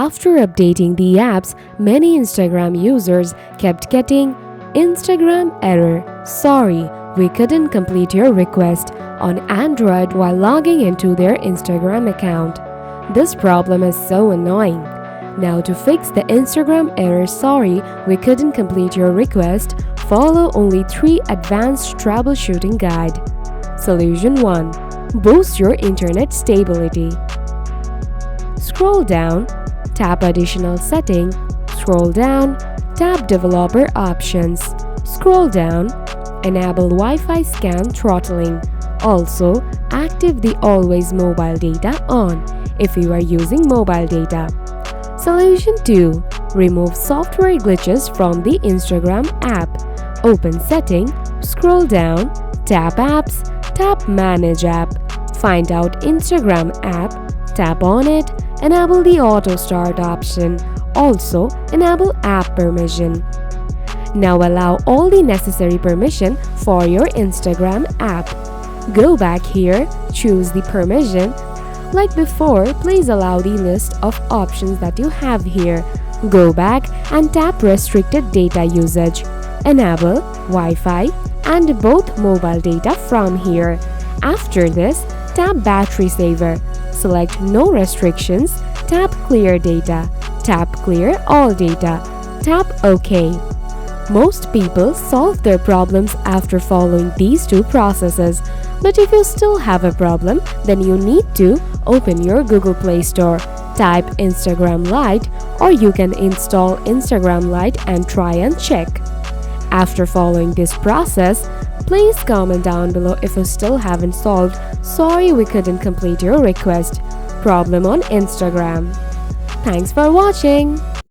After updating the apps, many Instagram users kept getting Instagram error. Sorry, we couldn't complete your request on Android while logging into their Instagram account. This problem is so annoying. Now to fix the Instagram error sorry, we couldn't complete your request, follow only 3 advanced troubleshooting guide. Solution 1. Boost your internet stability. Scroll down, tap Additional Setting, scroll down, tap Developer Options, scroll down, enable Wi-Fi scan throttling. Also, active the Always Mobile Data on if you are using mobile data. Solution 2. Remove software glitches from the Instagram app. Open Setting, scroll down, tap Apps, tap Manage App. Find out Instagram app, tap on it, enable the Auto Start option. Also, enable App Permission. Now allow all the necessary permission for your Instagram app. Go back here, choose the permission. Like before, please allow the list of options that you have here. Go back and tap Restricted Data Usage. Enable Wi-Fi and both mobile data from here. After this, tap Battery Saver. Select No Restrictions, tap Clear Data, tap Clear All Data, tap OK. Most people solve their problems after following these 2 processes. But if you still have a problem, then you need to open your Google Play Store, type Instagram Lite, or you can install Instagram Lite and try and check. After following this process, please comment down below if you still haven't solved "Sorry we couldn't complete your request" problem on Instagram. Thanks for watching.